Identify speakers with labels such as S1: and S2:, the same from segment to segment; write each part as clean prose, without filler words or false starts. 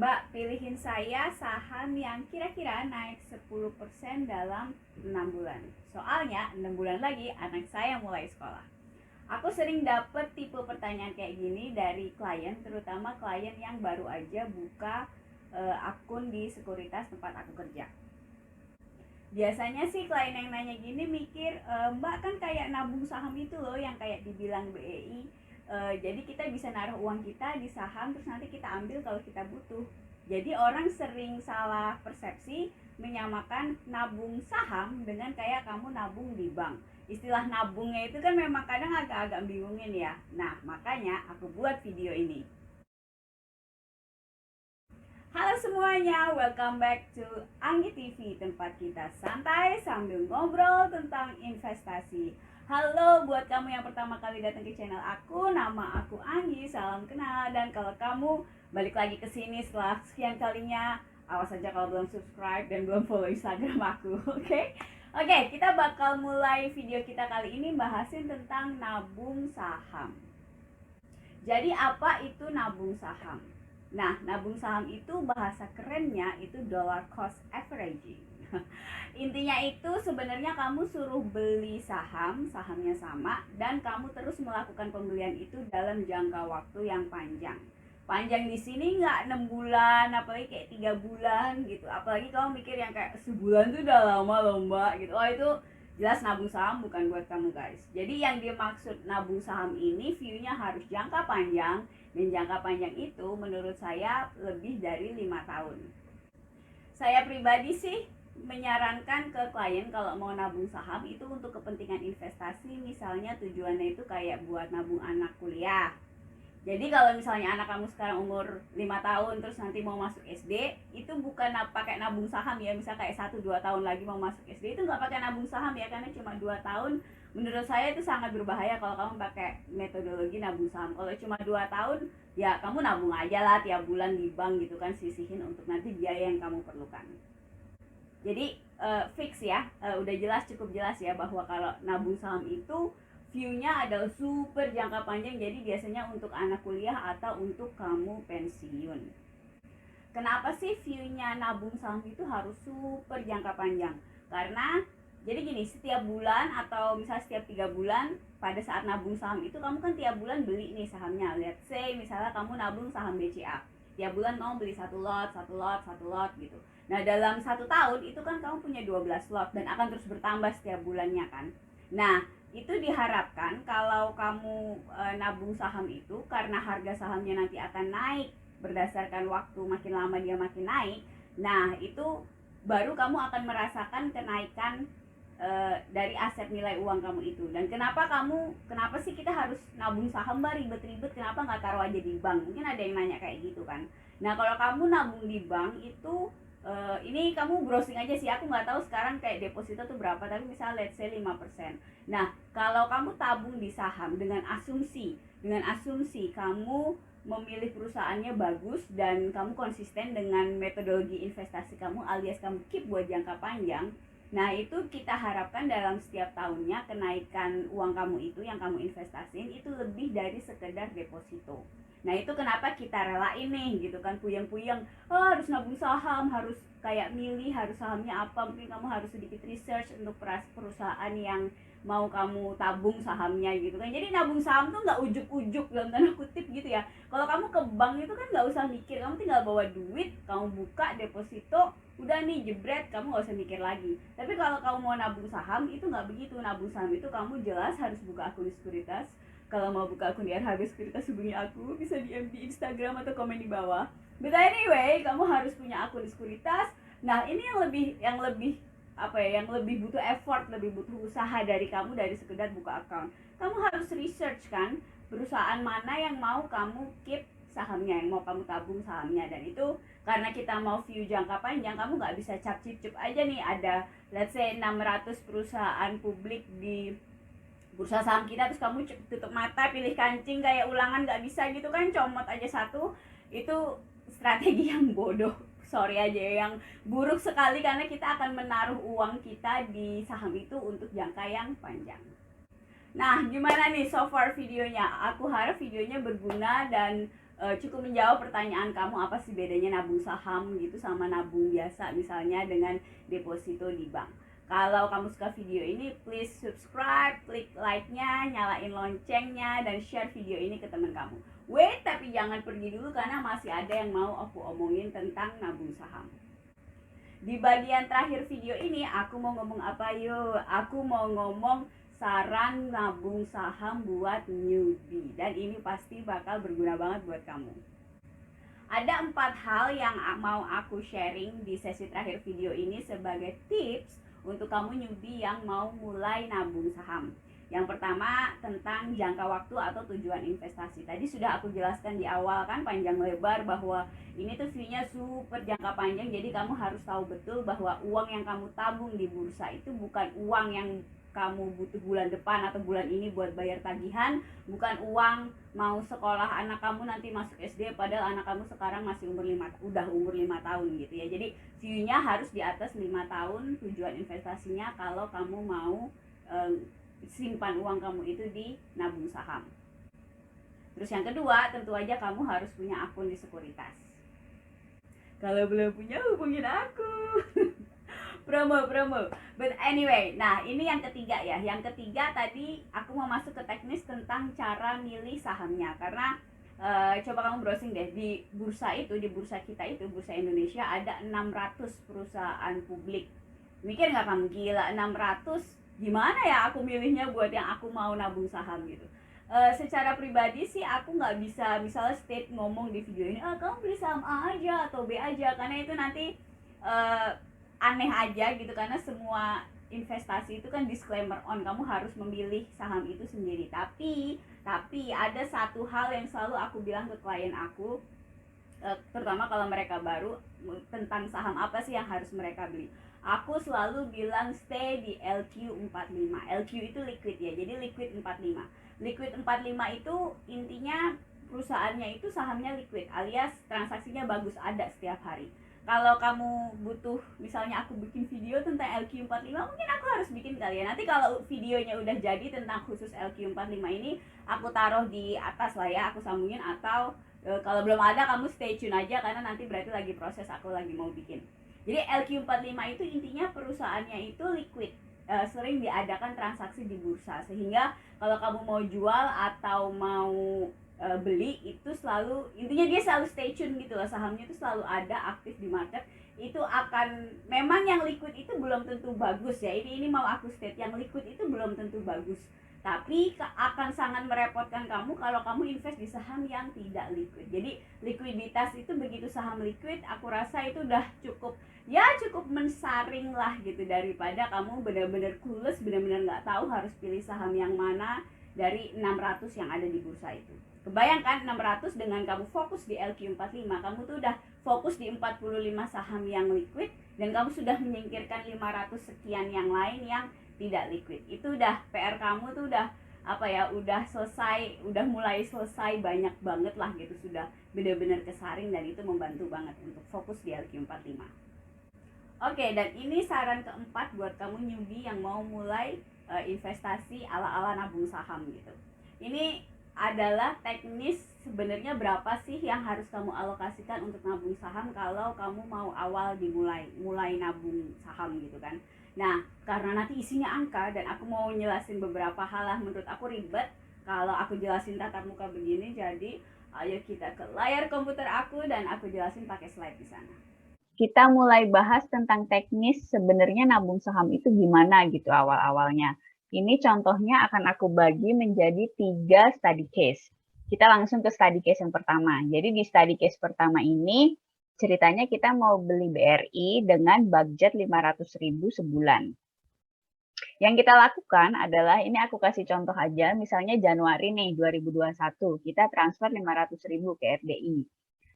S1: Mbak, pilihin saya saham yang kira-kira naik 10% dalam 6 bulan. Soalnya 6 bulan lagi anak saya mulai sekolah. Aku sering dapet tipe pertanyaan kayak gini dari klien, terutama klien yang baru aja buka akun di sekuritas tempat aku kerja. Biasanya sih klien yang nanya gini mikir, Mbak kan kayak nabung saham itu loh yang kayak dibilang BEI. Jadi kita bisa naruh uang kita di saham terus nanti kita ambil kalau kita butuh. Jadi orang sering salah persepsi menyamakan nabung saham dengan kayak kamu nabung di bank. Istilah nabungnya itu kan memang kadang agak-agak bingungin ya. Nah, makanya aku buat video ini. Halo semuanya, welcome back to Anggi TV, tempat kita santai sambil ngobrol tentang investasi. Halo buat kamu yang pertama kali datang ke channel aku, nama aku Anggi, salam kenal. Dan kalau kamu balik lagi ke sini setelah sekian kalinya, awas aja kalau belum subscribe dan belum follow Instagram aku, oke? Oke, kita bakal mulai video kita kali ini bahasin tentang nabung saham. Jadi apa itu nabung saham? Nah, nabung saham itu bahasa kerennya itu dollar cost averaging. Intinya itu sebenarnya kamu suruh beli saham, sahamnya sama, dan kamu terus melakukan pembelian itu dalam jangka waktu yang panjang. Panjang di sini nggak 6 bulan, apalagi kayak 3 bulan gitu. Apalagi kamu mikir yang kayak sebulan tuh udah lama loh mbak gitu. Oh itu jelas nabung saham bukan buat kamu guys. Jadi yang dimaksud nabung saham ini view-nya harus jangka panjang, dan jangka panjang itu menurut saya lebih dari 5 tahun. Saya pribadi sih menyarankan ke klien kalau mau nabung saham itu untuk kepentingan investasi, misalnya tujuannya itu kayak buat nabung anak kuliah. Jadi kalau misalnya anak kamu sekarang umur 5 tahun terus nanti mau masuk SD, itu bukan pakai nabung saham ya. Misal kayak 1-2 tahun lagi mau masuk SD, itu nggak pakai nabung saham ya, karena cuma 2 tahun. Menurut saya itu sangat berbahaya kalau kamu pakai metodologi nabung saham. Kalau cuma 2 tahun, ya kamu nabung aja lah tiap bulan di bank gitu kan, sisihin untuk nanti biaya yang kamu perlukan. Jadi fix ya, udah jelas, cukup jelas ya bahwa kalau nabung saham itu view-nya adalah super jangka panjang, jadi biasanya untuk anak kuliah atau untuk kamu pensiun. Kenapa sih view-nya nabung saham itu harus super jangka panjang? Karena jadi gini, setiap bulan atau misal setiap 3 bulan pada saat nabung saham itu kamu kan tiap bulan beli nih sahamnya. Let's say misalnya kamu nabung saham BCA, tiap bulan kamu beli satu lot gitu. Nah dalam 1 tahun itu kan kamu punya 12 lot dan akan terus bertambah setiap bulannya kan. Nah itu diharapkan kalau kamu nabung saham itu karena harga sahamnya nanti akan naik berdasarkan waktu, makin lama dia makin naik. Nah itu baru kamu akan merasakan kenaikan dari aset nilai uang kamu itu. Dan kenapa sih kita harus nabung saham mbak, ribet-ribet, kenapa nggak taruh aja di bank? Mungkin ada yang nanya kayak gitu kan. Nah kalau kamu nabung di bank itu ini kamu browsing aja sih, aku nggak tahu sekarang kayak deposito tuh berapa, tapi misalnya let's say 5%. Nah kalau kamu tabung di saham dengan asumsi kamu memilih perusahaannya bagus dan kamu konsisten dengan metodologi investasi kamu alias kamu keep buat jangka panjang. Nah itu kita harapkan dalam setiap tahunnya kenaikan uang kamu itu yang kamu investasiin itu lebih dari sekedar deposito. Nah itu kenapa kita relain nih gitu kan, puyeng-puyeng, oh harus nabung saham, harus kayak milih harus sahamnya apa, mungkin kamu harus sedikit research untuk perusahaan yang mau kamu tabung sahamnya gitu kan. Jadi nabung saham tuh nggak ujuk-ujuk dalam tanda kutip gitu ya. Kalau kamu ke bank itu kan nggak usah mikir, kamu tinggal bawa duit, kamu buka deposito, udah nih jebret, kamu nggak usah mikir lagi. Tapi kalau kamu mau nabung saham itu nggak begitu. Nabung saham itu kamu jelas harus buka akun di sekuritas. Kalau mau buka akun di RHB Sekuritas hubungi aku, bisa DM di Instagram atau komen di bawah. But anyway, kamu harus punya akun di sekuritas. Nah ini yang lebih apa ya, yang lebih butuh effort, lebih butuh usaha dari kamu dari sekedar buka account. Kamu harus research kan perusahaan mana yang mau kamu keep sahamnya, yang mau kamu tabung sahamnya. Dan itu karena kita mau view jangka panjang, kamu nggak bisa cap-cip aja nih ada let's say 600 perusahaan publik di bursa saham kita terus kamu tutup mata pilih kancing kayak ulangan, nggak bisa gitu kan, comot aja satu. Itu strategi yang bodoh, sorry aja yang buruk sekali, karena kita akan menaruh uang kita di saham itu untuk jangka yang panjang. Nah gimana nih so far videonya, aku harap videonya berguna dan cukup menjawab pertanyaan kamu apa sih bedanya nabung saham gitu sama nabung biasa misalnya dengan deposito di bank. Kalau kamu suka video ini, please subscribe, klik like-nya, nyalain loncengnya, dan share video ini ke teman kamu. Wait, tapi jangan pergi dulu karena masih ada yang mau aku omongin tentang nabung saham. Di bagian terakhir video ini, aku mau ngomong apa yuk? Aku mau ngomong saran nabung saham buat newbie, dan ini pasti bakal berguna banget buat kamu. Ada 4 hal yang mau aku sharing di sesi terakhir video ini sebagai tips untuk kamu newbie yang mau mulai nabung saham. Yang pertama tentang jangka waktu atau tujuan investasi. Tadi sudah aku jelaskan di awal kan panjang lebar bahwa ini tuh view-nya super jangka panjang, jadi kamu harus tahu betul bahwa uang yang kamu tabung di bursa itu bukan uang yang kamu butuh bulan depan atau bulan ini buat bayar tagihan, bukan uang mau sekolah anak kamu nanti masuk SD padahal anak kamu sekarang masih udah umur 5 tahun gitu ya. Jadi view-nya harus di atas 5 tahun tujuan investasinya kalau kamu mau simpan uang kamu itu di nabung saham. Terus yang kedua, tentu aja kamu harus punya akun di sekuritas. Kalau belum punya, hubungin aku. promo. But anyway, nah ini yang ketiga ya. Yang ketiga tadi aku mau masuk ke teknis tentang cara milih sahamnya. Karena coba kamu browsing deh di bursa itu, di bursa kita itu, bursa Indonesia ada 600 perusahaan publik. Mikir nggak kamu, gila 600? Gimana ya aku milihnya buat yang aku mau nabung saham gitu. Secara pribadi sih aku nggak bisa misalnya state ngomong di video ini, kamu beli saham A aja atau B aja, karena itu nanti aneh aja gitu, karena semua investasi itu kan disclaimer on, kamu harus memilih saham itu sendiri. Tapi ada satu hal yang selalu aku bilang ke klien aku, terutama kalau mereka baru, tentang saham apa sih yang harus mereka beli. Aku selalu bilang stay di LQ45. LQ itu liquid ya, jadi liquid 45. Liquid 45 itu intinya perusahaannya itu sahamnya liquid, alias transaksinya bagus, ada setiap hari. Kalau kamu butuh, misalnya aku bikin video tentang LQ45, mungkin aku harus bikin kali ya. Nanti kalau videonya udah jadi tentang khusus LQ45 ini, aku taruh di atas lah ya, aku sambungin. Atau kalau belum ada, kamu stay tune aja karena nanti berarti lagi proses, aku lagi mau bikin. Jadi LQ45 itu intinya perusahaannya itu liquid, sering diadakan transaksi di bursa, sehingga kalau kamu mau jual atau mau beli itu selalu, intinya dia selalu stay tune gitu loh, sahamnya itu selalu ada aktif di market. Itu akan, memang yang liquid itu belum tentu bagus ya, ini mau aku state, yang liquid itu belum tentu bagus, tapi akan sangat merepotkan kamu kalau kamu invest di saham yang tidak liquid. Jadi likuiditas itu begitu saham liquid, aku rasa itu udah cukup mensaring lah gitu, daripada kamu benar-benar clueless, benar-benar nggak tahu harus pilih saham yang mana dari 600 yang ada di bursa itu. Kebayangkan 600 dengan kamu fokus di LQ45, kamu tuh udah fokus di 45 saham yang liquid dan kamu sudah menyingkirkan 500 sekian yang lain yang tidak liquid. Itu udah PR kamu tuh udah udah selesai, udah mulai selesai banyak banget lah gitu, sudah benar-benar kesaring, dan itu membantu banget untuk fokus di LQ45. Oke, dan ini saran keempat buat kamu newbie yang mau mulai investasi ala-ala nabung saham gitu. Ini adalah teknis sebenarnya berapa sih yang harus kamu alokasikan untuk nabung saham kalau kamu mau awal mulai nabung saham gitu kan. Nah, karena nanti isinya angka dan aku mau jelasin beberapa hal lah, menurut aku ribet kalau aku jelasin tatap muka begini. Jadi ayo kita ke layar komputer aku dan aku jelasin pakai slide di sana. Kita mulai bahas tentang teknis sebenarnya nabung saham itu gimana gitu awal-awalnya. Ini contohnya akan aku bagi menjadi 3 study case. Kita langsung ke study case yang pertama. Jadi di study case pertama ini ceritanya kita mau beli BRI dengan budget 500.000 sebulan. Yang kita lakukan adalah, ini aku kasih contoh aja, misalnya Januari nih 2021 kita transfer 500.000 ke RDI.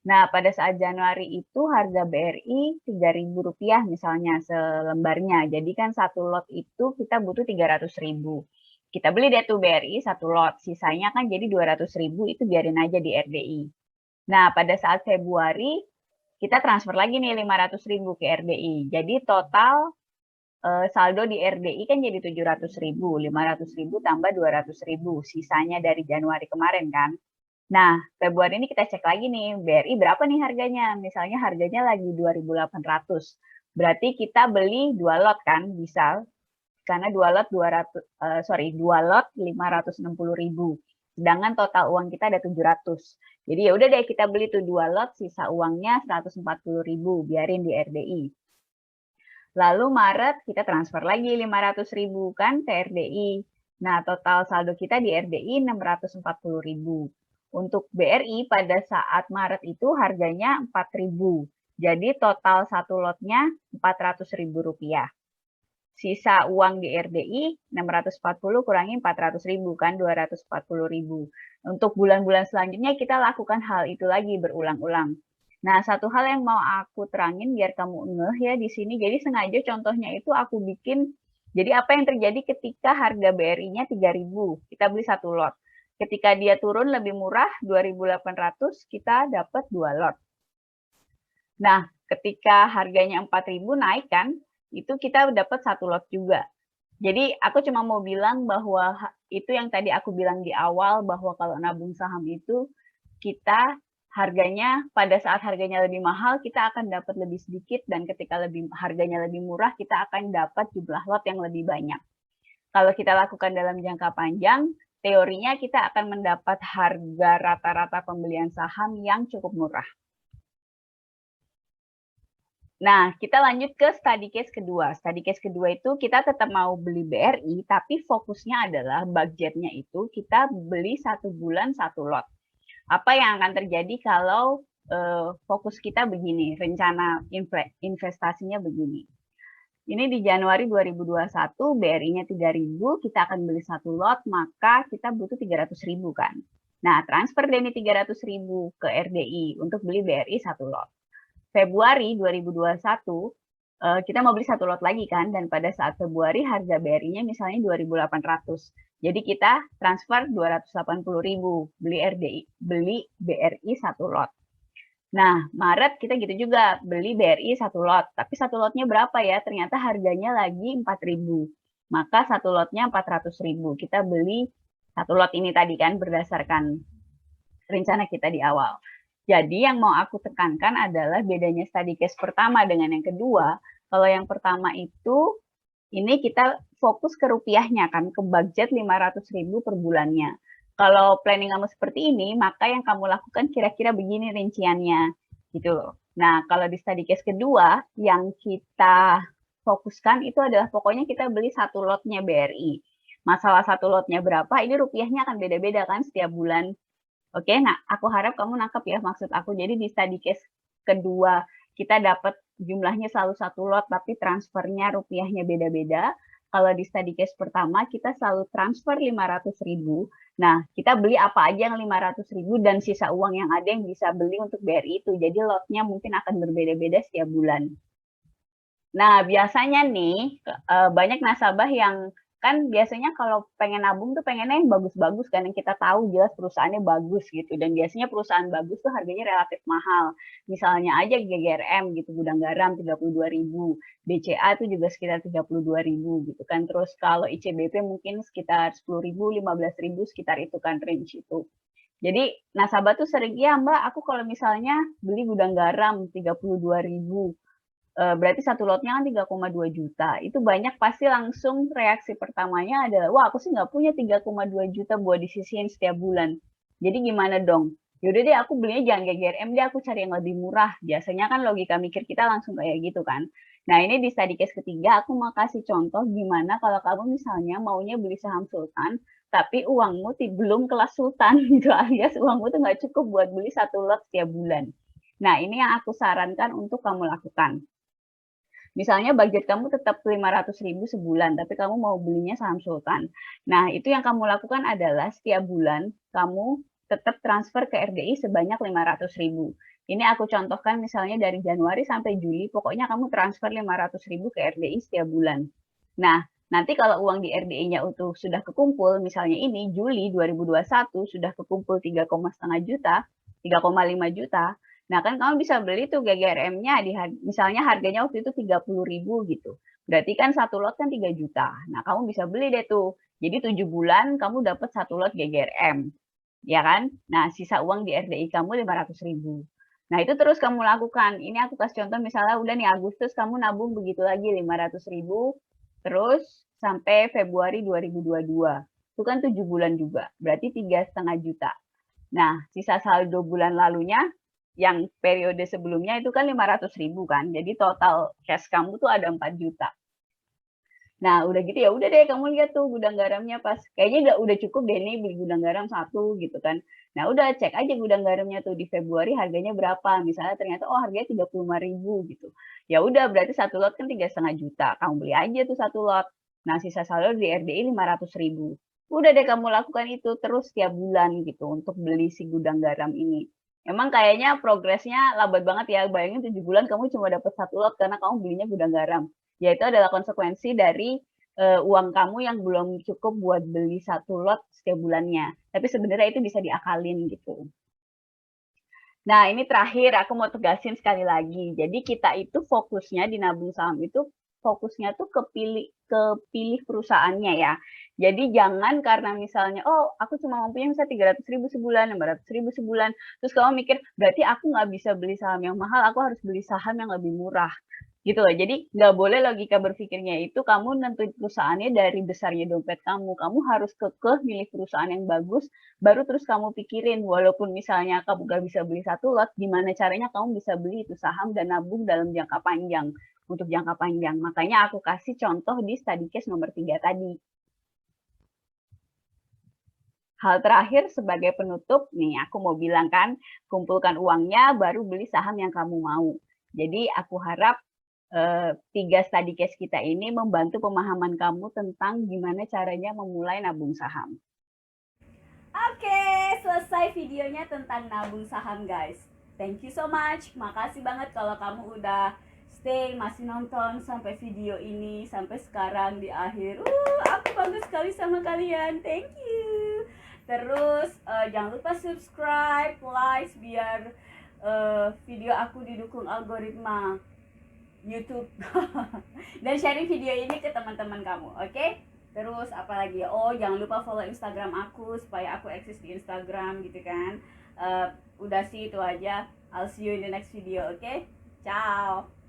S1: Nah, pada saat Januari itu harga BRI Rp3.000 misalnya selembarnya. Jadi kan satu lot itu kita butuh 300.000. Kita beli deh tuh BRI satu lot, sisanya kan jadi 200.000, itu biarin aja di RDI. Nah, pada saat Februari kita transfer lagi nih 500.000 ke RDI. Jadi total saldo di RDI kan jadi 700.000, 500.000 tambah 200.000, sisanya dari Januari kemarin kan. Nah, Februari ini kita cek lagi nih, BRI berapa nih harganya? Misalnya harganya lagi 2.800. Berarti kita beli 2 lot kan, bisa. Karena 2 lot 2 lot 560.000. Sedangkan total uang kita ada 700. Jadi ya udah deh kita beli tuh 2 lot, sisa uangnya 140.000, biarin di RDI. Lalu Maret kita transfer lagi 500.000 kan ke RDI. Nah, total saldo kita di RDI 640.000. Untuk BRI pada saat Maret itu harganya 4.000. Jadi total satu lotnya 400.000 rupiah. Sisa uang di RDI 640 kurangi 400.000 kan 240.000. Untuk bulan-bulan selanjutnya kita lakukan hal itu lagi berulang-ulang. Nah, satu hal yang mau aku terangin biar kamu ngeh ya di sini. Jadi sengaja contohnya itu aku bikin, jadi apa yang terjadi ketika harga BRI-nya 3.000, kita beli satu lot. Ketika dia turun lebih murah 2.800, kita dapat 2 lot. Nah, ketika harganya 4.000 naik kan, itu kita dapat satu lot juga. Jadi aku cuma mau bilang bahwa itu yang tadi aku bilang di awal, bahwa kalau nabung saham itu kita harganya pada saat harganya lebih mahal kita akan dapat lebih sedikit, dan ketika harganya lebih murah kita akan dapat jumlah lot yang lebih banyak. Kalau kita lakukan dalam jangka panjang, teorinya kita akan mendapat harga rata-rata pembelian saham yang cukup murah. Nah, kita lanjut ke study case kedua. Study case kedua itu kita tetap mau beli BRI, tapi fokusnya adalah budgetnya itu kita beli 1 bulan 1 lot. Apa yang akan terjadi kalau fokus kita begini, rencana investasinya begini. Ini di Januari 2021, BRI-nya 3.000, kita akan beli 1 lot, maka kita butuh 300.000 kan. Nah, transfer dari 300.000 ke RDI untuk beli BRI 1 lot. Februari 2021 kita mau beli 1 lot lagi kan, dan pada saat Februari harga BRI-nya misalnya 2.800. Jadi kita transfer 280.000 beli BRI 1 lot. Nah, Maret kita gitu juga beli BRI 1 lot, tapi 1 lotnya berapa ya? Ternyata harganya lagi 4.000. Maka 1 lotnya 400.000. Kita beli 1 lot ini tadi kan berdasarkan rencana kita di awal. Jadi yang mau aku tekankan adalah bedanya study case pertama dengan yang kedua. Kalau yang pertama itu, ini kita fokus ke rupiahnya kan, ke budget 500.000 per bulannya. Kalau planning kamu seperti ini, maka yang kamu lakukan kira-kira begini rinciannya, gitu loh. Nah, kalau di study case kedua, yang kita fokuskan itu adalah pokoknya kita beli 1 lotnya BRI. Masalah 1 lotnya berapa, ini rupiahnya akan beda-beda kan setiap bulan. Oke, nah aku harap kamu nangkep ya maksud aku. Jadi di study case kedua kita dapat jumlahnya selalu 1 lot, tapi transfernya rupiahnya beda-beda. Kalau di study case pertama kita selalu transfer 500.000. Nah, kita beli apa aja yang 500.000 dan sisa uang yang ada yang bisa beli untuk BRI itu. Jadi lotnya mungkin akan berbeda-beda setiap bulan. Nah, biasanya nih banyak nasabah yang kan biasanya kalau pengen nabung tuh pengennya yang bagus-bagus kan, yang kita tahu jelas perusahaannya bagus gitu, dan biasanya perusahaan bagus tuh harganya relatif mahal. Misalnya aja GGRM gitu, Gudang Garam 32.000, BCA itu juga sekitar 32.000 gitu kan. Terus kalau ICBP mungkin sekitar 10.000, 15.000, sekitar itu kan range itu. Jadi nasabah tuh sering, ya Mbak, aku kalau misalnya beli Gudang Garam 32.000, berarti 1 lotnya kan 3,2 juta. Itu banyak pasti langsung reaksi pertamanya adalah, wah aku sih nggak punya 3,2 juta buat disisihin setiap bulan. Jadi gimana dong? Yaudah deh aku belinya jangan GGRM deh, aku cari yang lebih murah. Biasanya kan logika mikir kita langsung kayak gitu kan. Nah ini di study case ketiga aku mau kasih contoh gimana kalau kamu misalnya maunya beli saham Sultan, tapi uangmu belum kelas Sultan gitu, alias uangmu tuh nggak cukup buat beli 1 lot setiap bulan. Nah ini yang aku sarankan untuk kamu lakukan. Misalnya budget kamu tetap 500.000 sebulan, tapi kamu mau belinya saham Sultan. Nah, itu yang kamu lakukan adalah setiap bulan kamu tetap transfer ke RDI sebanyak 500.000. Ini aku contohkan misalnya dari Januari sampai Juli, pokoknya kamu transfer 500.000 ke RDI setiap bulan. Nah, nanti kalau uang di RDI-nya itu sudah kekumpul, misalnya ini Juli 2021 sudah kekumpul 3,5 juta, 3,5 juta, nah, kan kamu bisa beli tuh GGRM-nya misalnya harganya waktu itu 30.000 gitu. Berarti kan 1 lot kan 3 juta. Nah, kamu bisa beli deh tuh. Jadi 7 bulan kamu dapat 1 lot GGRM. ya kan? Nah, sisa uang di RDI kamu 500.000. Nah, itu terus kamu lakukan. Ini aku kasih contoh misalnya udah nih Agustus kamu nabung begitu lagi 500.000, terus sampai Februari 2022. Itu kan 7 bulan juga, berarti 3,5 juta. Nah, sisa saldo bulan lalunya yang periode sebelumnya itu kan 500.000 kan. Jadi total cash kamu tuh ada 4 juta. Nah, udah gitu ya udah deh kamu lihat tuh gudang garamnya pas kayaknya udah cukup deh nih beli gudang garam satu gitu kan. Nah, udah cek aja gudang garamnya tuh di Februari harganya berapa. Misalnya ternyata oh harganya 35.000 gitu. Ya udah berarti satu lot kan 3,5 juta. Kamu beli aja tuh satu lot. Nah, sisa saldo di RDI 500.000. Udah deh kamu lakukan itu terus tiap bulan gitu untuk beli si gudang garam ini. Emang kayaknya progresnya lambat banget ya. Bayangin 7 bulan kamu cuma dapat satu lot karena kamu belinya gudang garam. Yaitu adalah konsekuensi dari uang kamu yang belum cukup buat beli satu lot setiap bulannya. Tapi sebenarnya itu bisa diakalin gitu. Nah, ini terakhir aku mau tegasin sekali lagi. Jadi kita itu fokusnya di nabung saham itu fokusnya tuh ke pilih perusahaannya ya. Jadi jangan karena misalnya, oh aku cuma mampunya misalnya 300.000 sebulan, 500.000 sebulan. Terus kamu mikir, berarti aku nggak bisa beli saham yang mahal, aku harus beli saham yang lebih murah gitu loh. Jadi nggak boleh logika berpikirnya itu kamu nentuin perusahaannya dari besarnya dompet kamu. Kamu harus kekeh milih perusahaan yang bagus, baru terus kamu pikirin walaupun misalnya kamu nggak bisa beli satu lot, gimana caranya kamu bisa beli itu saham dan nabung dalam jangka panjang untuk jangka panjang. Makanya aku kasih contoh di study case nomor 3 tadi. Hal terakhir sebagai penutup, nih aku mau bilang kan, kumpulkan uangnya baru beli saham yang kamu mau. Jadi aku harap 3 study case kita ini membantu pemahaman kamu tentang gimana caranya memulai nabung saham. Oke, selesai videonya tentang nabung saham guys. Thank you so much. Makasih banget kalau kamu udah stay masih nonton sampai video ini sampai sekarang di akhir. Aku bangga sekali sama kalian. Thank you. Terus jangan lupa subscribe, like biar video aku didukung algoritma YouTube dan sharing video ini ke teman-teman kamu, oke? Terus apalagi, oh jangan lupa follow Instagram aku supaya aku eksis di Instagram gitu kan. Udah sih itu aja. I'll see you in the next video, oke? Ciao.